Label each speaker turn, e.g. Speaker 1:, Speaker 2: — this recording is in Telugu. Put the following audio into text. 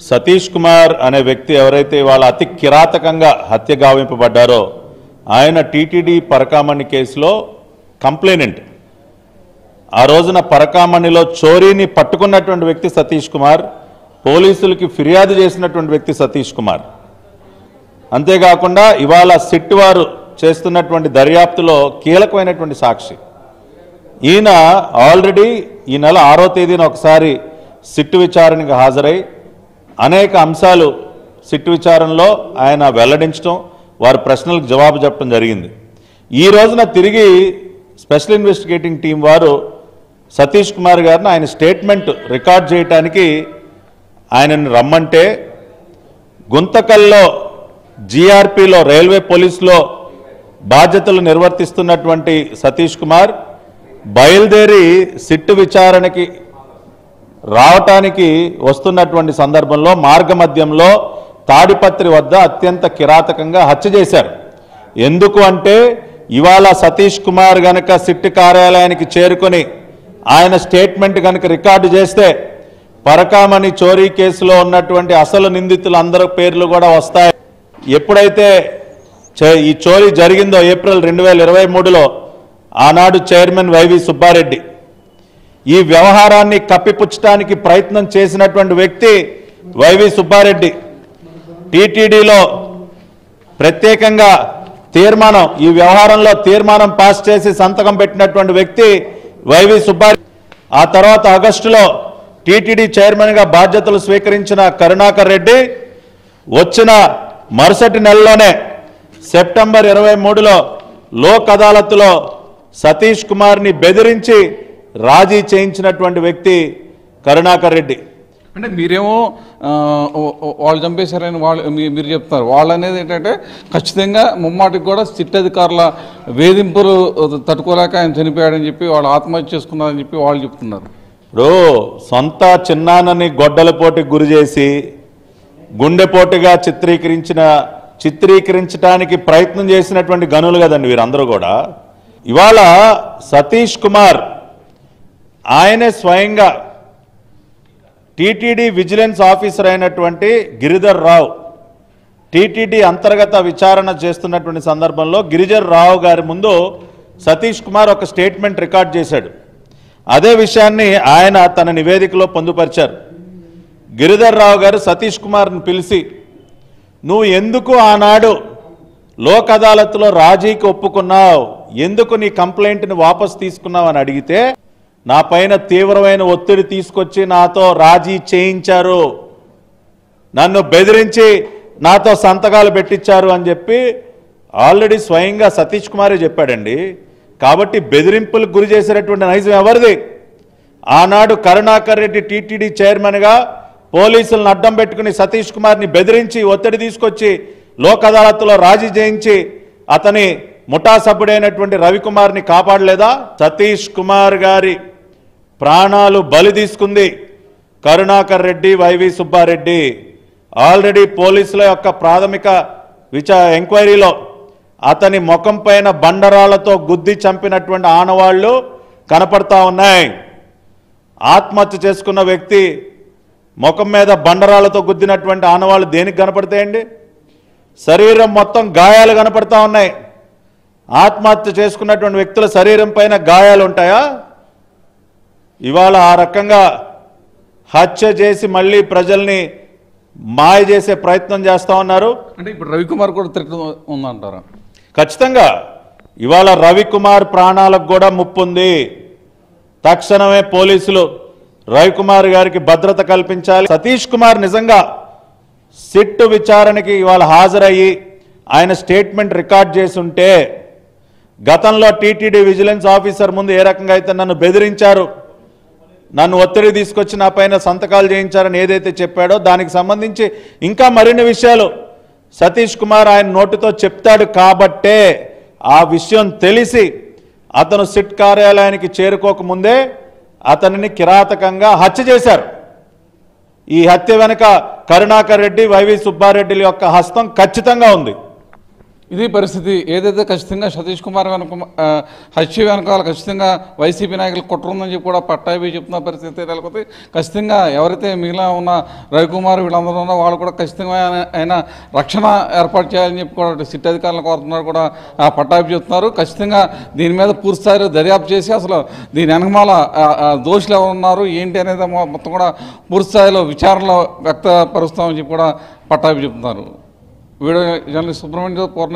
Speaker 1: సతీష్ కుమార్ అనే వ్యక్తి ఎవరైతే వాళ్ళ అతి కిరాతకంగా హత్య గావింపబడ్డారో ఆయన టీటీడీ పరకామణి కేసులో కంప్లైనెంట్. ఆ రోజున పరకామణిలో చోరీని పట్టుకున్నటువంటి వ్యక్తి సతీష్ కుమార్, పోలీసులకి ఫిర్యాదు చేసినటువంటి వ్యక్తి సతీష్ కుమార్. అంతేకాకుండా ఇవాళ సిట్ వారు చేస్తున్నటువంటి దర్యాప్తులో కీలకమైనటువంటి సాక్షి. ఈయన ఆల్రెడీ ఈ నెల 6వ తేదీన ఒకసారి సిట్ విచారణకు హాజరై అనేక అంశాలు సిట్ విచారణలో ఆయన వెల్లడించడం, వారి ప్రశ్నలకు జవాబు చెప్పడం జరిగింది. ఈ రోజున తిరిగి స్పెషల్ ఇన్వెస్టిగేటింగ్ టీం వారు సతీష్ కుమార్ గారిని ఆయన స్టేట్మెంట్ రికార్డ్ చేయడానికి ఆయనను రమ్మంటే గుంతకల్లో జీఆర్పీలో రైల్వే పోలీసులో బాధ్యతలు నిర్వర్తిస్తున్నటువంటి సతీష్ కుమార్ బయలుదేరి సిట్ విచారణకి రావటానికి వస్తున్నటువంటి సందర్భంలో మార్గమధ్యంలో తాడిపత్రి వద్ద అత్యంత కిరాతకంగా హత్య చేశారు. ఎందుకు అంటే ఇవాళ సతీష్ కుమార్ గనక సిట్ కార్యాలయానికి చేరుకొని ఆయన స్టేట్మెంట్ గనక రికార్డు చేస్తే పరకామణి చోరీ కేసులో ఉన్నటువంటి అసలు నిందితులందరూ పేర్లు కూడా వస్తాయి. ఎప్పుడైతే ఈ చోరీ జరిగిందో ఏప్రిల్ 2023లో ఆనాడు చైర్మన్ వైవి సుబ్బారెడ్డి ఈ వ్యవహారాన్ని కప్పిపుచ్చడానికి ప్రయత్నం చేసినటువంటి వ్యక్తి వైవి సుబ్బారెడ్డి. టీటీడీలో ప్రత్యేకంగా తీర్మానం, ఈ వ్యవహారంలో తీర్మానం పాస్ చేసి సంతకం పెట్టినటువంటి వ్యక్తి వైవి సుబ్బారెడ్డి. ఆ తర్వాత ఆగస్టులో టీటీడీ చైర్మన్గా బాధ్యతలు స్వీకరించిన కరుణాకర్ రెడ్డి వచ్చిన మరుసటి నెలలోనే సెప్టెంబర్ 23లో లోక్ అదాలత్లో సతీష్ కుమార్ని బెదిరించి రాజీ చేయించినటువంటి వ్యక్తి కరుణాకర్ రెడ్డి.
Speaker 2: అంటే మీరేమో వాళ్ళు చంపేశారని మీరు చెప్తున్నారు. వాళ్ళు అనేది ఏంటంటే ఖచ్చితంగా ముమ్మాటికి కూడా సిట్ అధికారుల వేధింపులు తట్టుకోలేక ఆయన చనిపోయాడని చెప్పి వాళ్ళు ఆత్మహత్య చేసుకున్నారని చెప్పి వాళ్ళు చెప్తున్నారు.
Speaker 1: ఇప్పుడు సొంత చిన్నాన్నని గొడ్డలపోటుకి గురి చేసి గుండెపోటుగా చిత్రీకరించడానికి ప్రయత్నం చేసినటువంటి గనులు కదండి వీరందరూ కూడా. ఇవాళ సతీష్ కుమార్ ఆయనే స్వయంగా టీటీడీ విజిలెన్స్ ఆఫీసర్ అయినటువంటి గిరిధర్ రావు టీటీడీ అంతర్గత విచారణ చేస్తున్నటువంటి సందర్భంలో గిరిధర్ రావు గారి ముందు సతీష్ కుమార్ ఒక స్టేట్మెంట్ రికార్డ్ చేశాడు. అదే విషయాన్ని ఆయన తన నివేదికలో పొందుపరిచారు. గిరిధర్ రావు గారు సతీష్ కుమార్ని పిలిచి, నువ్వు ఎందుకు ఆనాడు లోక్ అదాలత్లో రాజీకి ఒప్పుకున్నావు, ఎందుకు నీ కంప్లైంట్ని వాపసు తీసుకున్నావు అని అడిగితే, నా పైన తీవ్రమైన ఒత్తిడి తీసుకొచ్చి నాతో రాజీ చేయించారు, నన్ను బెదిరించి నాతో సంతకాలు పెట్టించారు అని చెప్పి ఆల్రెడీ స్వయంగా సతీష్ కుమారే చెప్పాడండి. కాబట్టి బెదిరింపులకు గురి చేసేటటువంటి నైజం ఎవరిది? ఆనాడు కరుణాకర్ రెడ్డి టీటీడీ చైర్మన్గా పోలీసులను అడ్డం పెట్టుకుని సతీష్ కుమార్ని బెదిరించి ఒత్తిడి తీసుకొచ్చి లోక్ అదాలత్లో రాజీ చేయించి అతని ముఠా సభ్యుడైనటువంటి రవికుమార్ని కాపాడలేదా? సతీష్ కుమార్ గారి ప్రాణాలు బలి తీసుకుంది కరుణాకర్ రెడ్డి, వైవి సుబ్బారెడ్డి. ఆల్రెడీ పోలీసుల యొక్క ప్రాథమిక ఎంక్వైరీలో అతని ముఖం పైన బండరాళ్లతో గుద్ది చంపినటువంటి ఆనవాళ్లు కనపడతా ఉన్నాయి. ఆత్మహత్య చేసుకున్న వ్యక్తి ముఖం మీద బండరాళ్లతో గుద్దినటువంటి ఆనవాళ్లు దేనికి కనపడతాయండి? శరీరం మొత్తం గాయాలు కనపడతా ఉన్నాయి. ఆత్మహత్య చేసుకున్నటువంటి వ్యక్తుల శరీరం పైన గాయాలు ఉంటాయా? ఇవాళ ఆ రకంగా హత్య చేసి మళ్ళీ ప్రజల్ని మాయ చేసే ప్రయత్నం చేస్తూ ఉన్నారు.
Speaker 2: అంటే ఇప్పుడు రవికుమార్ కూడా థ్రెట్ ఉందంటారా?
Speaker 1: ఖచ్చితంగా ఇవాళ రవికుమార్ ప్రాణాలకు కూడా ముప్పు ఉంది. తక్షణమే పోలీసులు రవికుమార్ గారికి భద్రత కల్పించాలి. సతీష్ కుమార్ నిజంగా సిట్ విచారణకి ఇవాళ హాజరయ్యి ఆయన స్టేట్మెంట్ రికార్డ్ చేసి ఉంటే, గతంలో టీటీడీ విజిలెన్స్ ఆఫీసర్ ముందు ఏ రకంగా అయితే నన్ను బెదిరించారు, నన్ను ఒత్తిడి తీసుకొచ్చి నా పైన సంతకాలు చేయించారని ఏదైతే చెప్పాడో దానికి సంబంధించి ఇంకా మరిన్ని విషయాలు సతీష్ కుమార్ ఆయన నోటితో చెప్తాడు. కాబట్టే ఆ విషయం తెలిసి అతను సిట్ కార్యాలయానికి చేరుకోకముందే అతనిని కిరాతకంగా హత్య చేశారు. ఈ హత్య వెనుక కరుణాకర్ రెడ్డి, వైవి సుబ్బారెడ్డి యొక్క హస్తం ఖచ్చితంగా ఉంది.
Speaker 2: ఇది పరిస్థితి. ఏదైతే ఖచ్చితంగా సతీష్ కుమార్ హత్య వెనకాల ఖచ్చితంగా వైసీపీ నాయకులు కుట్ర ఉందని చెప్పి కూడా పట్టాభి చెప్తున్న పరిస్థితి నెలకొంది. ఖచ్చితంగా ఎవరైతే మిగిలిన ఉన్న రవికుమార్ వీళ్ళందరూ ఉన్నా వాళ్ళు కూడా ఖచ్చితంగా ఆయన రక్షణ ఏర్పాటు చేయాలని చెప్పి కూడా సిట్ అధికారులను కోరుతున్నారు కూడా పట్టాభి చెప్తున్నారు. ఖచ్చితంగా దీని మీద పూర్తిస్థాయిలో దర్యాప్తు చేసి అసలు దీని వెనకమాల దోషులు ఎవరు ఉన్నారు ఏంటి అనేది మొత్తం కూడా పూర్తిస్థాయిలో విచారణలో వ్యక్తపరుస్తామని చెప్పి కూడా పట్టాభి చెప్తున్నారు. వీడియో జర్నలిస్ట్ సుబ్రహ్మణ్యం పూర్ణ